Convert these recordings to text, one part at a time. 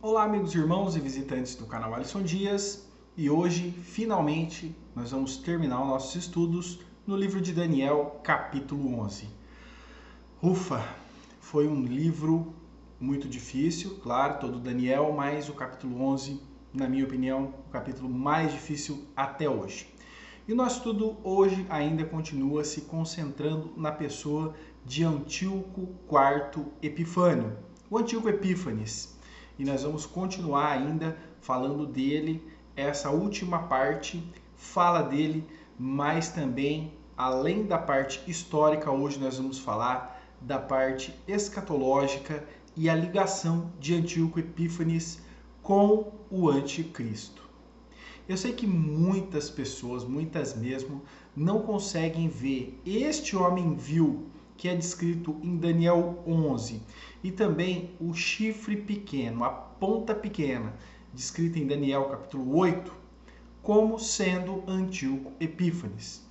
Olá, amigos, irmãos e visitantes do canal Alisson Dias, e hoje, finalmente, nós vamos terminar os nossos estudos no livro de Daniel, capítulo 11. Ufa, foi um livro muito difícil, claro, todo Daniel, mas o capítulo 11, na minha opinião, o capítulo mais difícil até hoje. E o nosso estudo hoje ainda continua se concentrando na pessoa de Antíoco IV Epifânio, o Antíoco Epífanes. E nós vamos continuar ainda falando dele. Essa última parte fala dele, mas também, além da parte histórica, hoje nós vamos falar da parte escatológica e a ligação de Antíoco Epífanes com o Anticristo. Eu sei que muitas pessoas, muitas mesmo, não conseguem ver este homem vil que é descrito em Daniel 11 e também o chifre pequeno, a ponta pequena, descrita em Daniel capítulo 8, como sendo Antíoco Epífanes.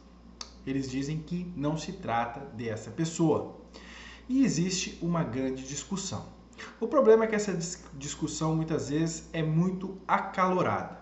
Eles dizem que não se trata dessa pessoa. E existe uma grande discussão. O problema é que essa discussão muitas vezes é muito acalorada.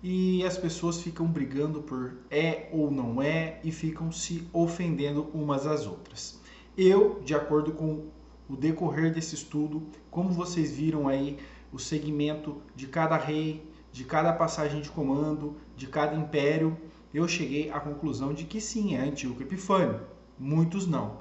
E as pessoas ficam brigando por é ou não é e ficam se ofendendo umas às outras. Eu, de acordo com o decorrer desse estudo, como vocês viram aí, o segmento de cada rei, de cada passagem de comando, de cada império, eu cheguei à conclusão de que sim, é Antíoco Epifânio. Muitos não.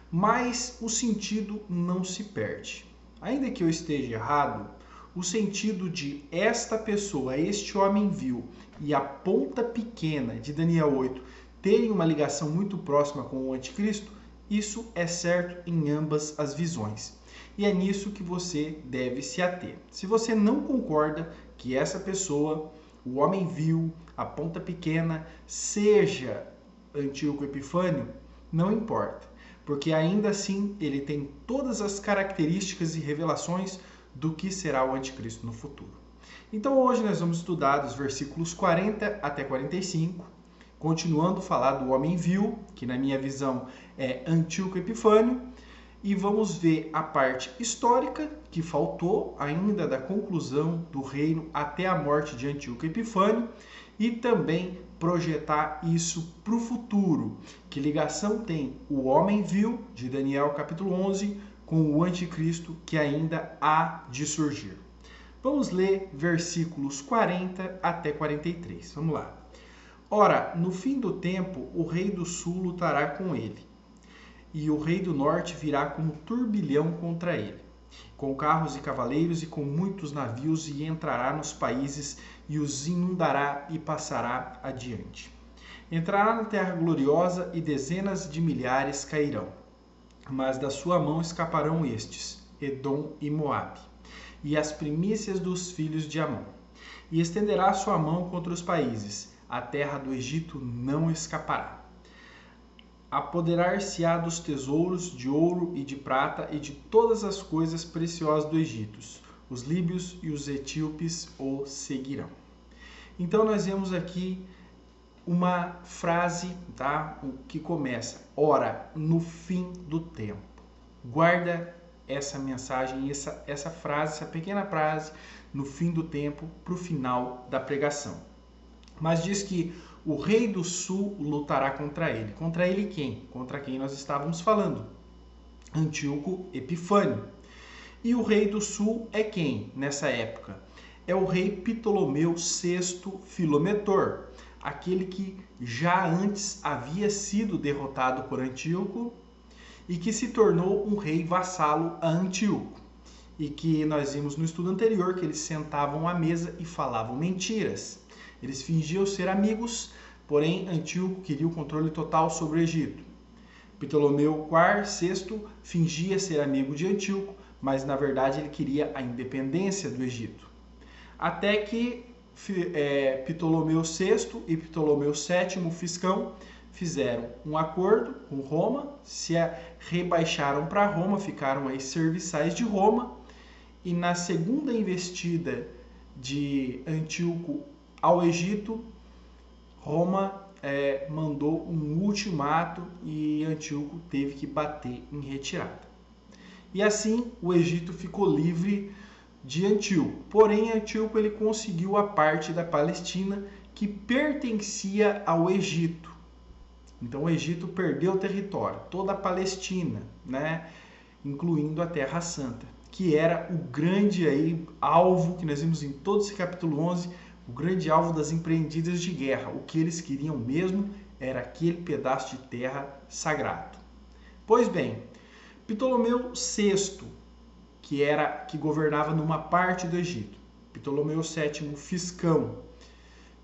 Mas o sentido não se perde. Ainda que eu esteja errado, o sentido de esta pessoa, este homem vil e a ponta pequena de Daniel 8 terem uma ligação muito próxima com o Anticristo, isso é certo em ambas as visões. E é nisso que você deve se ater. Se você não concorda que essa pessoa, o homem vil, a ponta pequena, seja Antíoco Epifânio, não importa, porque ainda assim ele tem todas as características e revelações do que será o Anticristo no futuro. Então hoje nós vamos estudar dos versículos 40 até 45, continuando a falar do homem vil, que na minha visão é Antíoco Epifânio, e vamos ver a parte histórica, que faltou ainda da conclusão do reino até a morte de Antíoco Epifânio, e também projetar isso para o futuro. Que ligação tem o homem vil, de Daniel capítulo 11, com o Anticristo que ainda há de surgir. Vamos ler versículos 40 até 43. Vamos lá. Ora, no fim do tempo, o rei do sul lutará com ele, e o rei do norte virá com um turbilhão contra ele, com carros e cavaleiros e com muitos navios, e entrará nos países e os inundará e passará adiante. Entrará na terra gloriosa e dezenas de milhares cairão, mas da sua mão escaparão estes, Edom e Moabe, e as primícias dos filhos de Amon. E estenderá sua mão contra os países, a terra do Egito não escapará. Apoderar-se-á dos tesouros de ouro e de prata e de todas as coisas preciosas do Egito. Os líbios e os etíopes o seguirão. Então nós vemos aqui uma frase, tá, que começa: ora, no fim do tempo. Guarda essa mensagem, essa frase, essa pequena frase, no fim do tempo, para o final da pregação. Mas diz que o rei do sul lutará contra ele. Contra ele quem? Contra quem nós estávamos falando? Antíoco Epifânio. E o rei do sul é quem nessa época? É o rei Ptolomeu VI Filometor, aquele que já antes havia sido derrotado por Antíoco e que se tornou um rei vassalo a Antíoco. E que nós vimos no estudo anterior que eles sentavam à mesa e falavam mentiras. Eles fingiam ser amigos, porém Antíoco queria o controle total sobre o Egito. Ptolomeu VI fingia ser amigo de Antíoco, mas na verdade ele queria a independência do Egito. Até que Ptolomeu VI e Ptolomeu VII, Fiscão, fizeram um acordo com Roma, se rebaixaram para Roma, ficaram aí serviçais de Roma, e na segunda investida de Antíoco ao Egito, Roma mandou um ultimato e Antíoco teve que bater em retirada. E assim o Egito ficou livre de Antíoco. Porém, Antíoco ele conseguiu a parte da Palestina que pertencia ao Egito. Então, o Egito perdeu o território, toda a Palestina, né? Incluindo a Terra Santa, que era o grande aí alvo que nós vimos em todo esse capítulo 11, o grande alvo das empreendidas de guerra. O que eles queriam mesmo era aquele pedaço de terra sagrado. Pois bem, Ptolomeu VI, que governava numa parte do Egito, Ptolomeu VII Fiscão,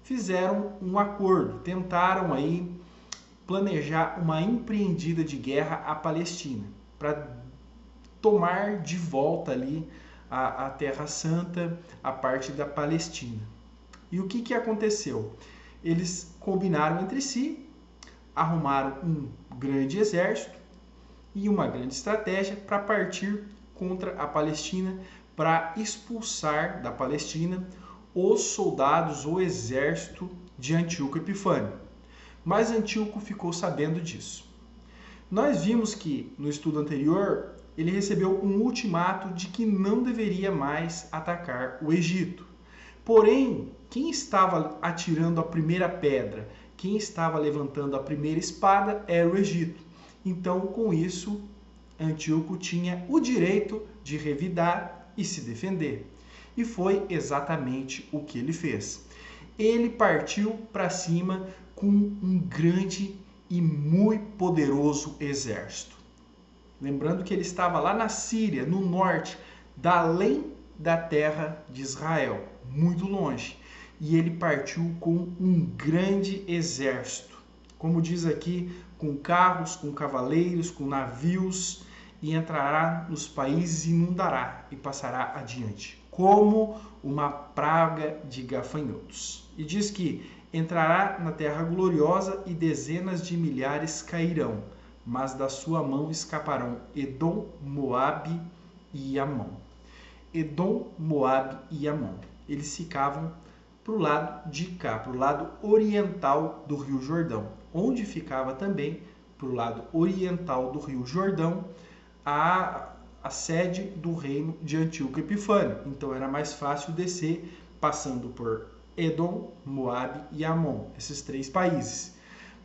fizeram um acordo, tentaram aí planejar uma empreendida de guerra à Palestina, para tomar de volta ali a Terra Santa, a parte da Palestina. E o que aconteceu? Eles combinaram entre si, arrumaram um grande exército e uma grande estratégia para partir contra a Palestina, para expulsar da Palestina os soldados, o exército de Antíoco Epifânio. Mas Antíoco ficou sabendo disso. Nós vimos que no estudo anterior ele recebeu um ultimato de que não deveria mais atacar o Egito. Porém, quem estava atirando a primeira pedra, quem estava levantando a primeira espada era o Egito. Então, com isso, Antíoco tinha o direito de revidar e se defender. E foi exatamente o que ele fez. Ele partiu para cima com um grande e muito poderoso exército. Lembrando que ele estava lá na Síria, no norte, além da terra de Israel, muito longe. E ele partiu com um grande exército. Como diz aqui, com carros, com cavaleiros, com navios, e entrará nos países e inundará e passará adiante, como uma praga de gafanhotos. E diz que entrará na terra gloriosa e dezenas de milhares cairão, mas da sua mão escaparão Edom, Moabe e Amon. Edom, Moabe e Amon. Eles ficavam para o lado de cá, para o lado oriental do Rio Jordão, onde ficava também, para o lado oriental do Rio Jordão, a sede do reino de Antíoco Epifânio. Então era mais fácil descer passando por Edom, Moabe e Amon, esses três países.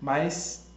Mas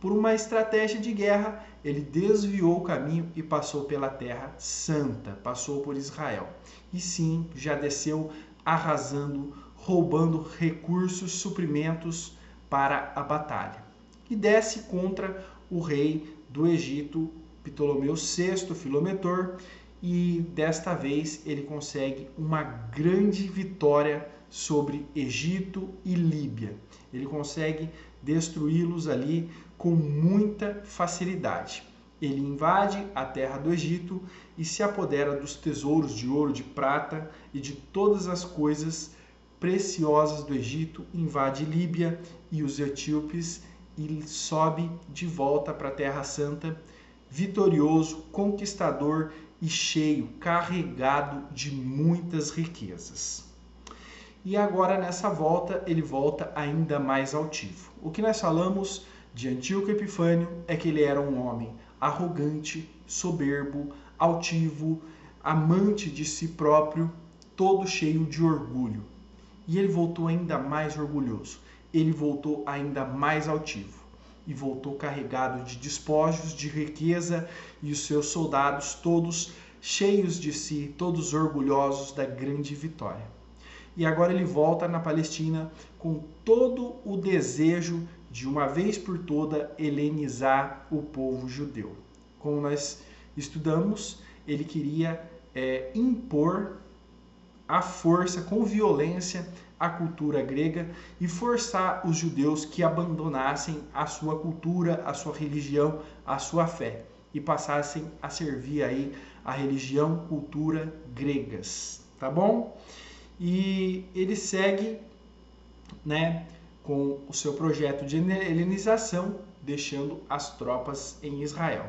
por uma estratégia de guerra, ele desviou o caminho e passou pela Terra Santa, passou por Israel. E sim, já desceu arrasando, roubando recursos, suprimentos para a batalha. E desce contra o rei do Egito, Ptolomeu VI, Filometor, e desta vez ele consegue uma grande vitória sobre Egito e Líbia. Ele consegue destruí-los ali com muita facilidade. Ele invade a terra do Egito e se apodera dos tesouros de ouro, de prata e de todas as coisas preciosas do Egito, invade Líbia e os etíopes e sobe de volta para a Terra Santa, vitorioso, conquistador e cheio, carregado de muitas riquezas. E agora nessa volta, ele volta ainda mais altivo. O que nós falamos de Antíoco Epifânio é que ele era um homem arrogante, soberbo, altivo, amante de si próprio, todo cheio de orgulho. E ele voltou ainda mais orgulhoso, ele voltou ainda mais altivo. E voltou carregado de despojos, de riqueza, e os seus soldados todos cheios de si, todos orgulhosos da grande vitória. E agora ele volta na Palestina com todo o desejo de uma vez por toda helenizar o povo judeu. Como nós estudamos, ele queria impor à força, com violência, a cultura grega e forçar os judeus que abandonassem a sua cultura, a sua religião, a sua fé e passassem a servir aí a religião, cultura gregas, tá bom? E ele segue, né, com o seu projeto de helenização, deixando as tropas em Israel.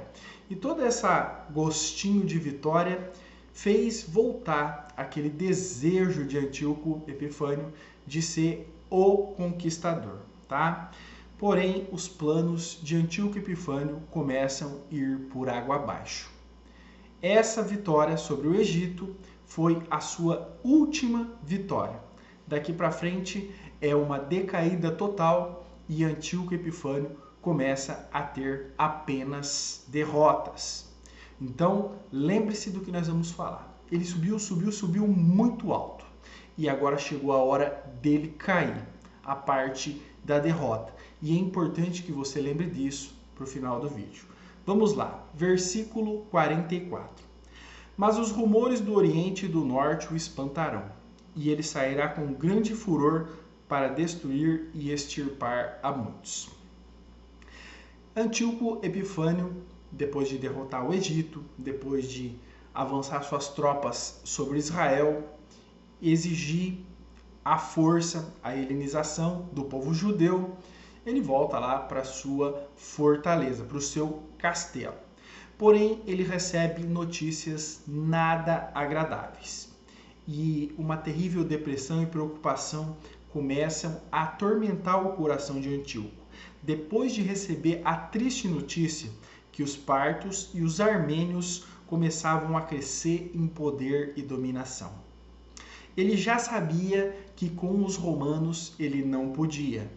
E todo esse gostinho de vitória fez voltar aquele desejo de Antíoco Epifânio de ser o conquistador, tá? Porém, os planos de Antíoco Epifânio começam a ir por água abaixo. Essa vitória sobre o Egito foi a sua última vitória. Daqui para frente é uma decaída total e Antíoco Epifânio começa a ter apenas derrotas. Então, lembre-se do que nós vamos falar. Ele subiu muito alto. E agora chegou a hora dele cair, a parte da derrota. E é importante que você lembre disso para o final do vídeo. Vamos lá, versículo 44. Mas os rumores do Oriente e do Norte o espantarão, e ele sairá com grande furor para destruir e extirpar a muitos. Antíoco Epifânio, depois de derrotar o Egito, depois de avançar suas tropas sobre Israel, exigir a força, a helenização do povo judeu, ele volta lá para sua fortaleza, para o seu castelo. Porém, ele recebe notícias nada agradáveis. E uma terrível depressão e preocupação começam a atormentar o coração de Antíoco. Depois de receber a triste notícia que os partos e os armênios começavam a crescer em poder e dominação. Ele já sabia que com os romanos ele não podia.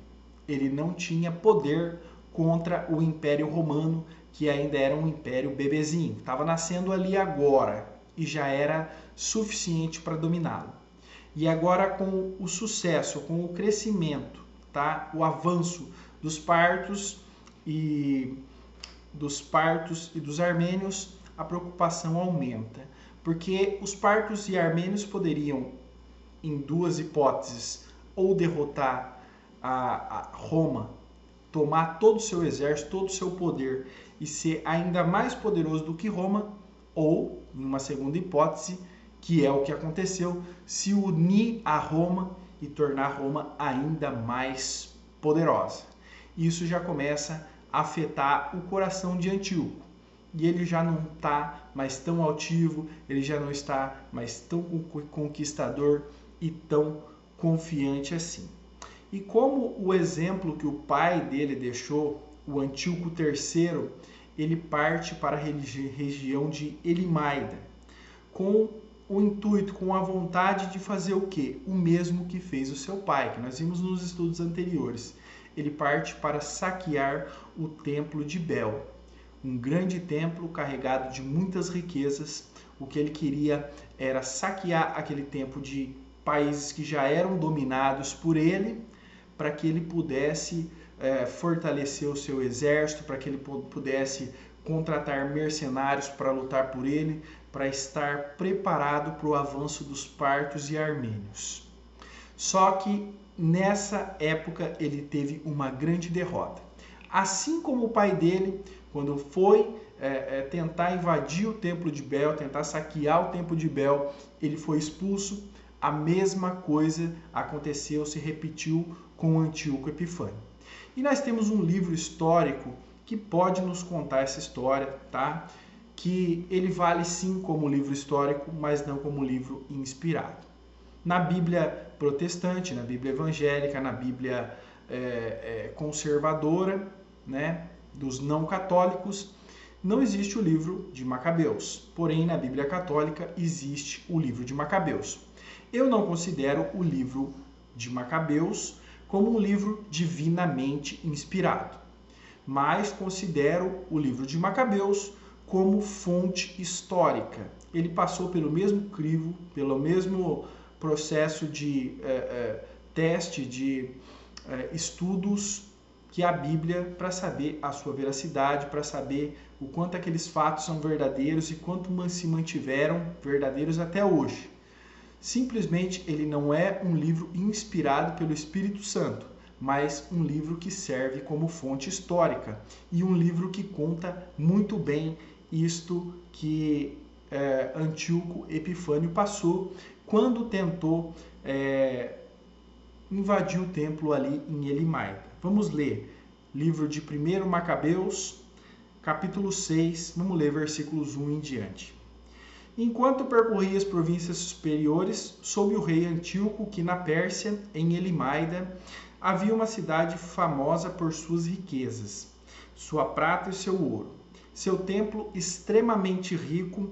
Ele não tinha poder contra o Império Romano, que ainda era um império bebezinho. Estava nascendo ali agora e já era suficiente para dominá-lo. E agora com o sucesso, com o crescimento, tá? O avanço dos partos e dos armênios, a preocupação aumenta. Porque os partos e armênios poderiam, em duas hipóteses, ou derrotar a Roma, tomar todo o seu exército, todo o seu poder e ser ainda mais poderoso do que Roma, ou, em uma segunda hipótese, que é o que aconteceu, se unir a Roma e tornar Roma ainda mais poderosa. Isso já começa a afetar o coração de Antíoco. E ele já não está mais tão altivo, ele já não está mais tão conquistador e tão confiante assim. E como o exemplo que o pai dele deixou, o Antíoco III, ele parte para a região de Elimaida, com o intuito, com a vontade de fazer o quê? O mesmo que fez o seu pai, que nós vimos nos estudos anteriores. Ele parte para saquear o templo de Bel, um grande templo carregado de muitas riquezas. O que ele queria era saquear aquele templo de países que já eram dominados por ele, para que ele pudesse fortalecer o seu exército, para que ele pudesse contratar mercenários para lutar por ele, para estar preparado para o avanço dos partos e armênios. Só que nessa época ele teve uma grande derrota. Assim como o pai dele, quando foi tentar invadir o templo de Bel, tentar saquear o templo de Bel, ele foi expulso. A mesma coisa aconteceu, se repetiu com Antíoco Epifânio. E nós temos um livro histórico que pode nos contar essa história, tá? Que ele vale sim como livro histórico, mas não como livro inspirado. Na Bíblia protestante, na Bíblia evangélica, na Bíblia conservadora, né, dos não católicos, não existe o livro de Macabeus. Porém, na Bíblia católica existe o livro de Macabeus. Eu não considero o livro de Macabeus como um livro divinamente inspirado, mas considero o livro de Macabeus como fonte histórica. Ele passou pelo mesmo crivo, pelo mesmo processo de teste, de estudos que a Bíblia, para saber a sua veracidade, para saber o quanto aqueles fatos são verdadeiros e quanto se mantiveram verdadeiros até hoje. Simplesmente ele não é um livro inspirado pelo Espírito Santo, mas um livro que serve como fonte histórica e um livro que conta muito bem isto que Antíoco Epifânio passou quando tentou invadir o templo ali em Elimaida. Vamos ler livro de 1 Macabeus, capítulo 6, vamos ler versículos 1 em diante. Enquanto percorria as províncias superiores, soube o rei Antíoco que na Pérsia, em Elimaida, havia uma cidade famosa por suas riquezas, sua prata e seu ouro, seu templo extremamente rico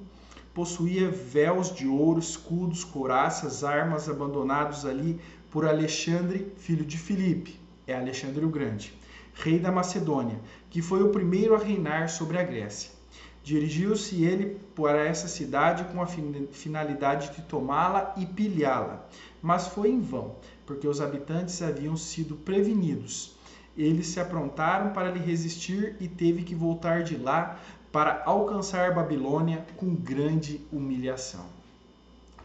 possuía véus de ouro, escudos, couraças, armas abandonados ali por Alexandre, filho de Filipe, é Alexandre o Grande, rei da Macedônia, que foi o primeiro a reinar sobre a Grécia. Dirigiu-se ele para essa cidade com a finalidade de tomá-la e pilhá-la, mas foi em vão, porque os habitantes haviam sido prevenidos. Eles se aprontaram para lhe resistir e teve que voltar de lá para alcançar Babilônia com grande humilhação.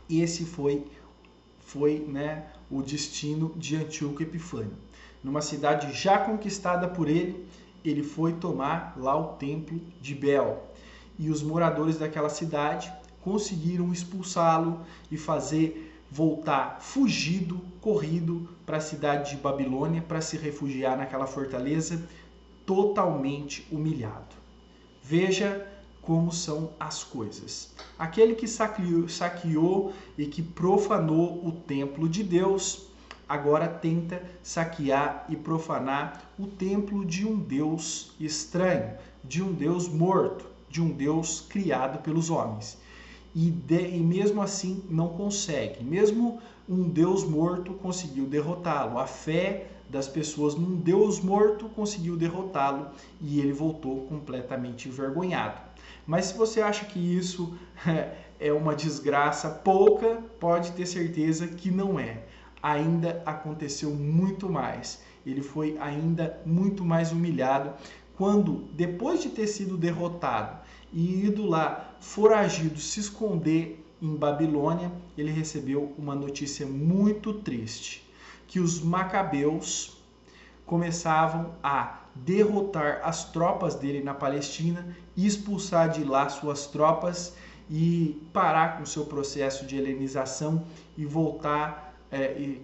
Esse foi o destino de Antíoco Epifânio. Numa cidade já conquistada por ele, ele foi tomar lá o templo de Bel. E os moradores daquela cidade conseguiram expulsá-lo e fazer voltar fugido, corrido para a cidade de Babilônia para se refugiar naquela fortaleza, totalmente humilhado. Veja como são as coisas. Aquele que saqueou e que profanou o templo de Deus, agora tenta saquear e profanar o templo de um Deus estranho, de um Deus morto, de um Deus criado pelos homens. E mesmo assim não consegue. Mesmo um Deus morto conseguiu derrotá-lo. A fé das pessoas num Deus morto conseguiu derrotá-lo e ele voltou completamente envergonhado. Mas se você acha que isso é uma desgraça pouca, pode ter certeza que não é. Ainda aconteceu muito mais. Ele foi ainda muito mais humilhado quando, depois de ter sido derrotado e ido lá foragido se esconder em Babilônia, ele recebeu uma notícia muito triste, que os macabeus começavam a derrotar as tropas dele na Palestina e expulsar de lá suas tropas e parar com seu processo de helenização e voltar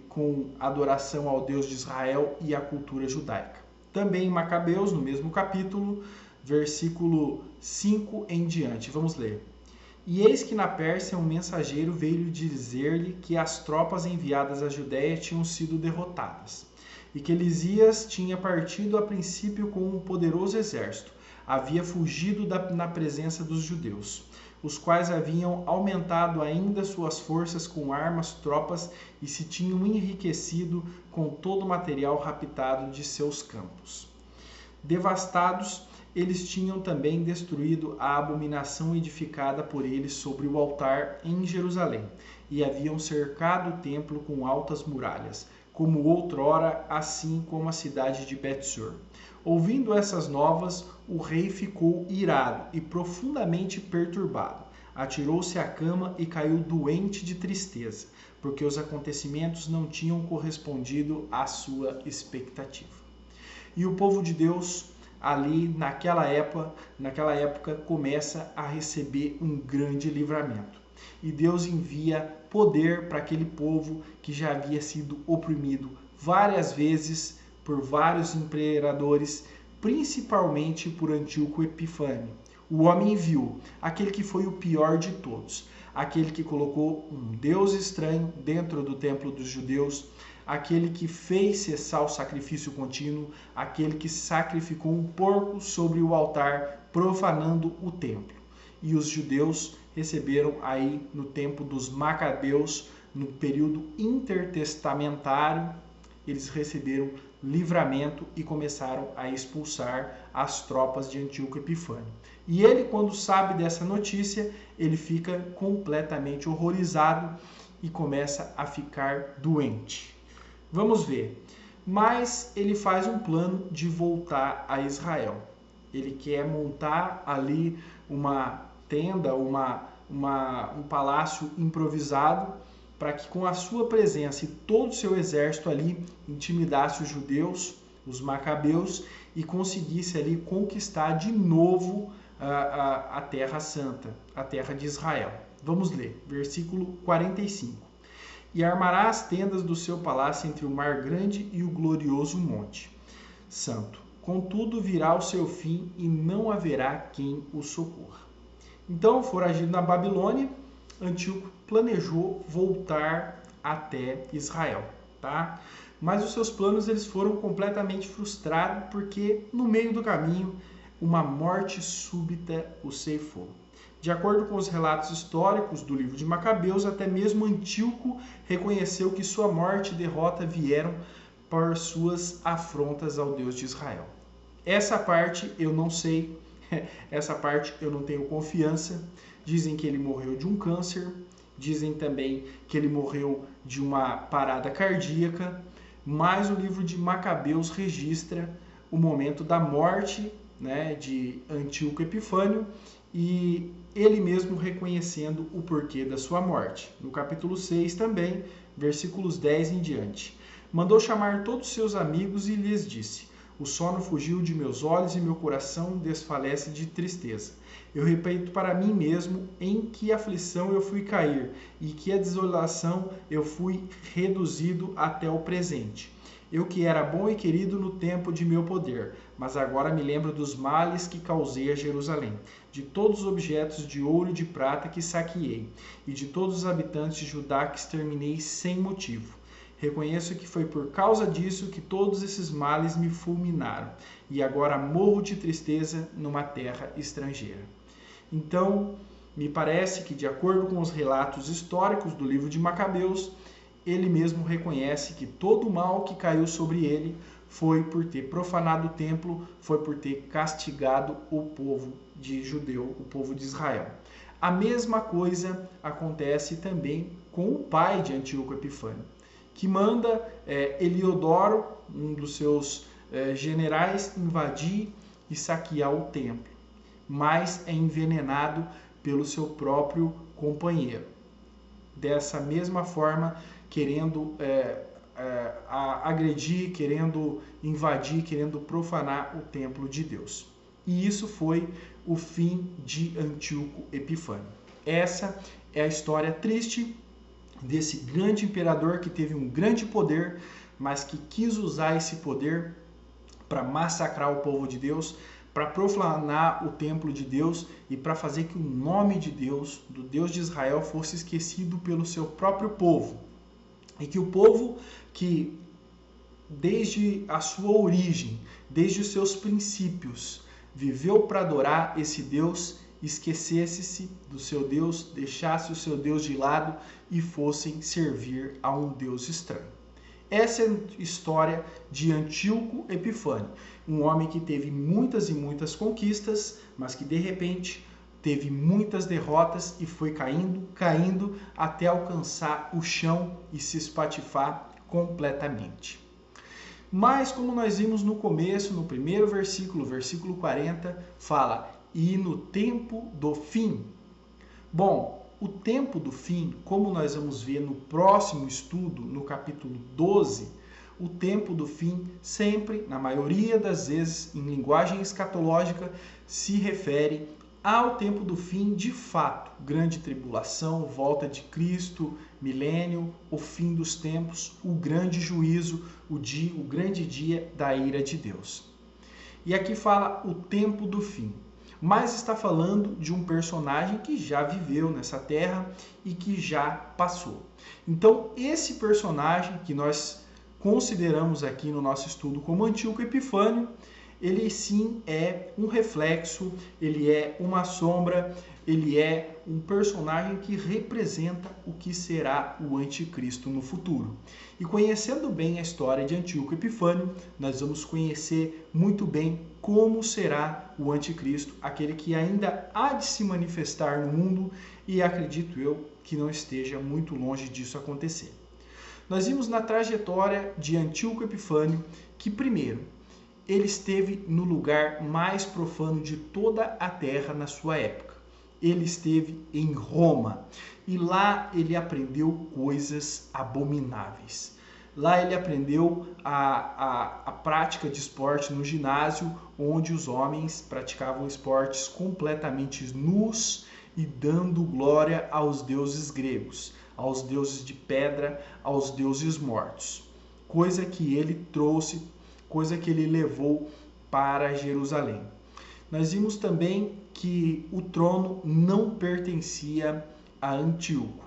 com adoração ao Deus de Israel e à cultura judaica. Também em Macabeus, no mesmo capítulo, versículo 5 em diante. Vamos ler. E eis que na Pérsia um mensageiro veio dizer-lhe que as tropas enviadas à Judéia tinham sido derrotadas, e que Elisias tinha partido a princípio com um poderoso exército, havia fugido na presença dos judeus, os quais haviam aumentado ainda suas forças com armas, tropas, e se tinham enriquecido com todo o material raptado de seus campos. Devastados, eles tinham também destruído a abominação edificada por eles sobre o altar em Jerusalém, e haviam cercado o templo com altas muralhas, como outrora, assim como a cidade de Bet-sur. Ouvindo essas novas, o rei ficou irado e profundamente perturbado. Atirou-se à cama e caiu doente de tristeza, porque os acontecimentos não tinham correspondido à sua expectativa. E o povo de Deus, ali naquela época, começa a receber um grande livramento. E Deus envia poder para aquele povo que já havia sido oprimido várias vezes por vários imperadores, principalmente por Antíoco Epifânio. O homem viu, aquele que foi o pior de todos, aquele que colocou um Deus estranho dentro do templo dos judeus, aquele que fez cessar o sacrifício contínuo, aquele que sacrificou um porco sobre o altar, profanando o templo. E os judeus receberam aí no tempo dos Macabeus, no período intertestamentário, eles receberam livramento e começaram a expulsar as tropas de Antíoco Epifânio. E ele, quando sabe dessa notícia, ele fica completamente horrorizado e começa a ficar doente. Vamos ver. Mas ele faz um plano de voltar a Israel. Ele quer montar ali uma tenda, um palácio improvisado, para que com a sua presença e todo o seu exército ali intimidasse os judeus, os macabeus, e conseguisse ali conquistar de novo a Terra Santa, a terra de Israel. Vamos ler, versículo 45. E armará as tendas do seu palácio entre o mar grande e o glorioso monte santo. Contudo, virá o seu fim e não haverá quem o socorra. Então, foragido na Babilônia, Antíoco planejou voltar até Israel, tá? Mas os seus planos eles foram completamente frustrados porque no meio do caminho uma morte súbita o ceifou. De acordo com os relatos históricos do livro de Macabeus, até mesmo Antíoco reconheceu que sua morte e derrota vieram por suas afrontas ao Deus de Israel. Essa parte eu não sei, essa parte eu não tenho confiança. Dizem que ele morreu de um câncer, dizem também que ele morreu de uma parada cardíaca, mas o livro de Macabeus registra o momento da morte, né, de Antíoco Epifânio e ele mesmo reconhecendo o porquê da sua morte. No capítulo 6 também, versículos 10 em diante. Mandou chamar todos os seus amigos e lhes disse: o sono fugiu de meus olhos e meu coração desfalece de tristeza. Eu repito para mim mesmo em que aflição eu fui cair e que a desolação eu fui reduzido até o presente. Eu que era bom e querido no tempo de meu poder, mas agora me lembro dos males que causei a Jerusalém, de todos os objetos de ouro e de prata que saqueei, e de todos os habitantes de Judá que exterminei sem motivo. Reconheço que foi por causa disso que todos esses males me fulminaram, e agora morro de tristeza numa terra estrangeira. Então, me parece que, de acordo com os relatos históricos do livro de Macabeus, ele mesmo reconhece que todo o mal que caiu sobre ele foi por ter profanado o templo, foi por ter castigado o povo de judeu, o povo de Israel. A mesma coisa acontece também com o pai de Antíoco Epifânio, que manda Heliodoro, um dos seus generais, invadir e saquear o templo, mas é envenenado pelo seu próprio companheiro. Dessa mesma forma, querendo agredir, querendo invadir, querendo profanar o templo de Deus. E isso foi o fim de Antíoco Epifânio. Essa é a história triste desse grande imperador que teve um grande poder, mas que quis usar esse poder para massacrar o povo de Deus, para profanar o templo de Deus e para fazer que o nome de Deus, do Deus de Israel, fosse esquecido pelo seu próprio povo. E que o povo que, desde a sua origem, desde os seus princípios, viveu para adorar esse Deus, esquecesse-se do seu Deus, deixasse o seu Deus de lado e fossem servir a um Deus estranho. Essa é a história de Antíoco Epifânio, um homem que teve muitas e muitas conquistas, mas que de repente teve muitas derrotas e foi caindo até alcançar o chão e se espatifar completamente. Mas como nós vimos no começo, no primeiro versículo, versículo 40, fala: e no tempo do fim. Bom, o tempo do fim, como nós vamos ver no próximo estudo, no capítulo 12, o tempo do fim sempre, na maioria das vezes, em linguagem escatológica, se refere ao tempo do fim de fato, grande tribulação, volta de Cristo, milênio, o fim dos tempos, o grande juízo, o grande dia da ira de Deus. E aqui fala o tempo do fim, mas está falando de um personagem que já viveu nessa terra e que já passou. Então, esse personagem que nós consideramos aqui no nosso estudo como Antíoco Epifânio, ele sim é um reflexo, ele é uma sombra, ele é um personagem que representa o que será o anticristo no futuro. E conhecendo bem a história de Antíoco Epifânio, nós vamos conhecer muito bem como será o anticristo, aquele que ainda há de se manifestar no mundo, e acredito eu que não esteja muito longe disso acontecer. Nós vimos na trajetória de Antíoco Epifânio que, primeiro, ele esteve no lugar mais profano de toda a terra na sua época. Ele esteve em Roma e lá ele aprendeu coisas abomináveis. Lá ele aprendeu a prática de esporte no ginásio, onde os homens praticavam esportes completamente nus e dando glória aos deuses gregos, aos deuses de pedra, aos deuses mortos. Coisa que ele trouxe, coisa que ele levou para Jerusalém. Nós vimos também que o trono não pertencia a Antíoco.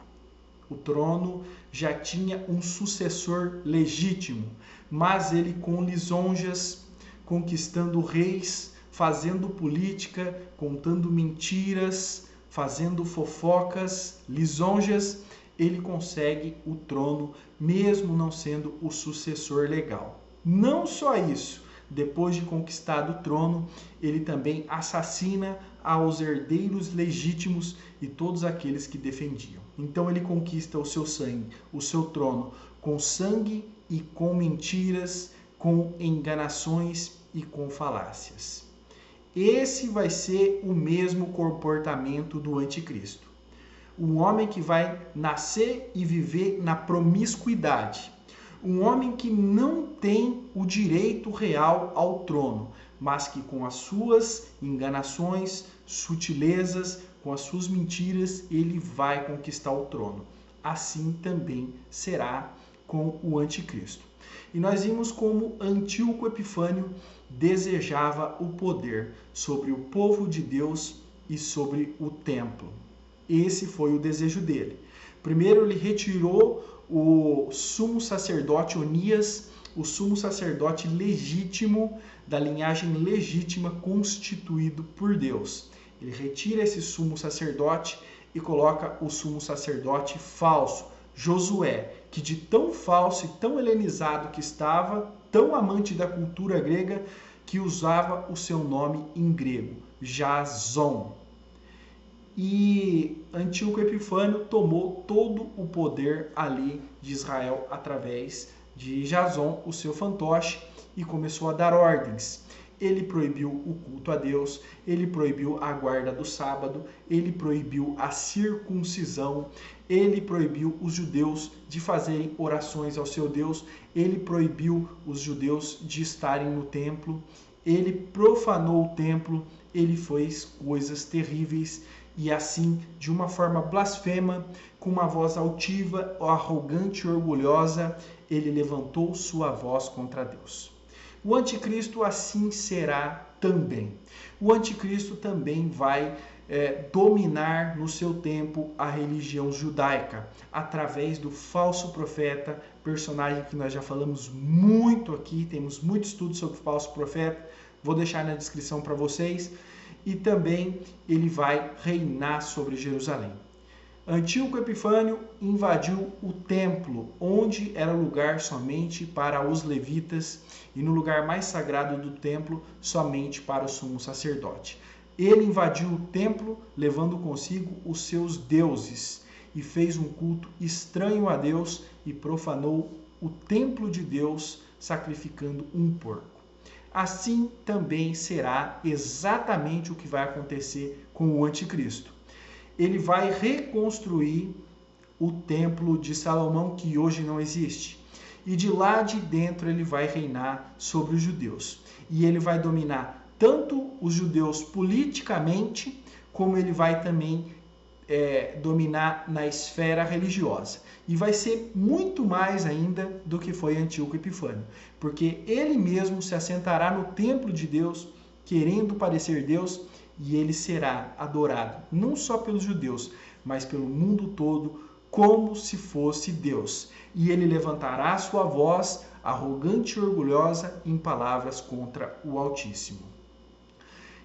O trono já tinha um sucessor legítimo, mas ele com lisonjas, conquistando reis, fazendo política, contando mentiras, fazendo fofocas, lisonjas, ele consegue o trono, mesmo não sendo o sucessor legal. Não só isso, depois de conquistado o trono, ele também assassina aos herdeiros legítimos e todos aqueles que defendiam. Então ele conquista o seu sangue, o seu trono, com sangue e com mentiras, com enganações e com falácias. Esse vai ser o mesmo comportamento do anticristo. Um homem que vai nascer e viver na promiscuidade. Um homem que não tem o direito real ao trono, mas que com as suas enganações, sutilezas, com as suas mentiras, ele vai conquistar o trono. Assim também será com o anticristo. E nós vimos como Antíoco Epifânio desejava o poder sobre o povo de Deus e sobre o templo. Esse foi o desejo dele. Primeiro ele retirou o sumo sacerdote Onias, o sumo sacerdote legítimo, da linhagem legítima constituído por Deus. Ele retira esse sumo sacerdote e coloca o sumo sacerdote falso, Josué, que de tão falso e tão helenizado que estava, tão amante da cultura grega, que usava o seu nome em grego, Jason. E Antíoco Epifânio tomou todo o poder ali de Israel através de Jason, o seu fantoche, e começou a dar ordens. Ele proibiu o culto a Deus, ele proibiu a guarda do sábado, ele proibiu a circuncisão, ele proibiu os judeus de fazerem orações ao seu Deus, ele proibiu os judeus de estarem no templo, ele profanou o templo, ele fez coisas terríveis e assim, de uma forma blasfema, com uma voz altiva, arrogante e orgulhosa, ele levantou sua voz contra Deus. O anticristo assim será também. O anticristo também vai dominar no seu tempo a religião judaica, através do falso profeta, personagem que nós já falamos muito aqui, temos muito estudo sobre o falso profeta, vou deixar na descrição para vocês, e também ele vai reinar sobre Jerusalém. Antíoco Epifânio invadiu o templo, onde era lugar somente para os levitas, e no lugar mais sagrado do templo, somente para o sumo sacerdote. Ele invadiu o templo, levando consigo os seus deuses, e fez um culto estranho a Deus, e profanou o templo de Deus, sacrificando um porco. Assim também será exatamente o que vai acontecer com o anticristo. Ele vai reconstruir o templo de Salomão, que hoje não existe. E de lá de dentro ele vai reinar sobre os judeus. E ele vai dominar tanto os judeus politicamente, como ele vai também dominar na esfera religiosa. E vai ser muito mais ainda do que foi Antíoco Epifânio. Porque ele mesmo se assentará no templo de Deus, querendo parecer Deus, e ele será adorado não só pelos judeus, mas pelo mundo todo, como se fosse Deus. E ele levantará sua voz, arrogante e orgulhosa, em palavras contra o Altíssimo.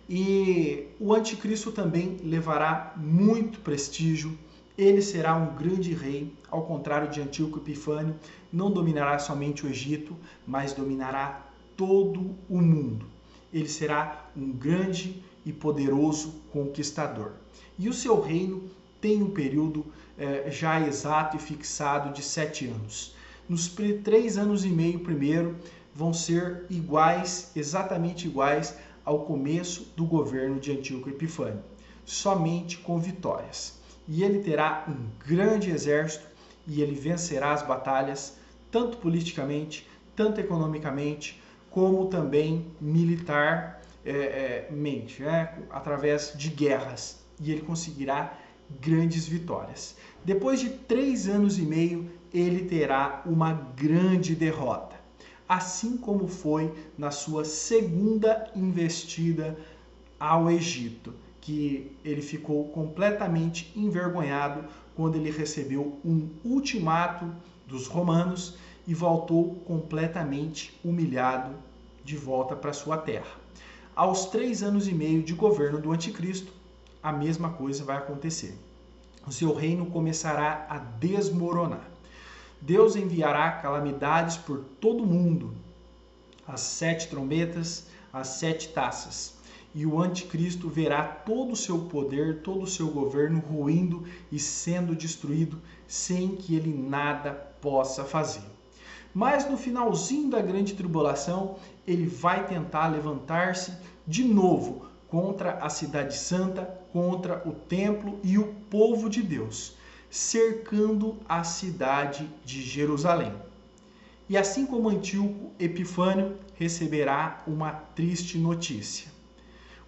E o anticristo também levará muito prestígio. Ele será um grande rei, ao contrário de Antíoco Epifânio, não dominará somente o Egito, mas dominará todo o mundo. Ele será um grande e poderoso conquistador. E o seu reino tem um período já exato e fixado de 7 anos. Nos 3 anos e meio primeiro vão ser iguais, exatamente iguais ao começo do governo de Antíoco Epifânio, somente com vitórias. E ele terá um grande exército e ele vencerá as batalhas, tanto politicamente, tanto economicamente, como também militarmente, através de guerras. E ele conseguirá grandes vitórias. Depois de 3 anos e meio, ele terá uma grande derrota. Assim como foi na sua segunda investida ao Egito, que ele ficou completamente envergonhado quando ele recebeu um ultimato dos romanos e voltou completamente humilhado de volta para sua terra. Aos 3 anos e meio de governo do anticristo, a mesma coisa vai acontecer. O seu reino começará a desmoronar. Deus enviará calamidades por todo o mundo, as 7 trombetas, as 7 taças. E o anticristo verá todo o seu poder, todo o seu governo ruindo e sendo destruído sem que ele nada possa fazer. Mas no finalzinho da grande tribulação, ele vai tentar levantar-se de novo contra a cidade santa, contra o templo e o povo de Deus, cercando a cidade de Jerusalém. E assim como Antíoco Epifânio receberá uma triste notícia.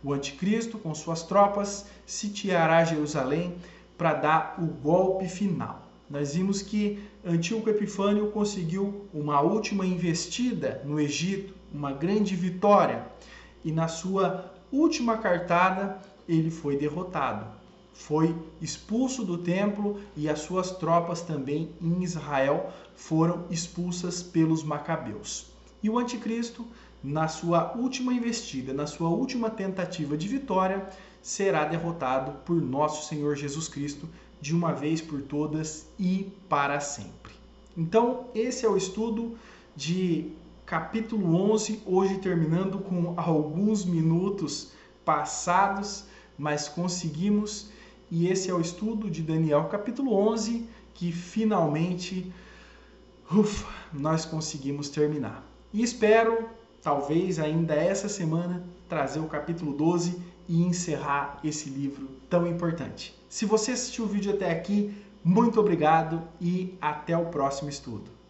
O anticristo, com suas tropas, sitiará Jerusalém para dar o golpe final. Nós vimos que Antíoco Epifânio conseguiu uma última investida no Egito, uma grande vitória, e na sua última cartada ele foi derrotado. Foi expulso do templo e as suas tropas também em Israel foram expulsas pelos macabeus. E o anticristo, na sua última investida, na sua última tentativa de vitória, será derrotado por nosso Senhor Jesus Cristo de uma vez por todas e para sempre. Então, esse é o estudo de capítulo 11, hoje terminando com alguns minutos passados, mas conseguimos. E esse é o estudo de Daniel capítulo 11, que finalmente nós conseguimos terminar. E espero, talvez ainda essa semana, trazer o capítulo 12 e encerrar esse livro tão importante. Se você assistiu o vídeo até aqui, muito obrigado e até o próximo estudo.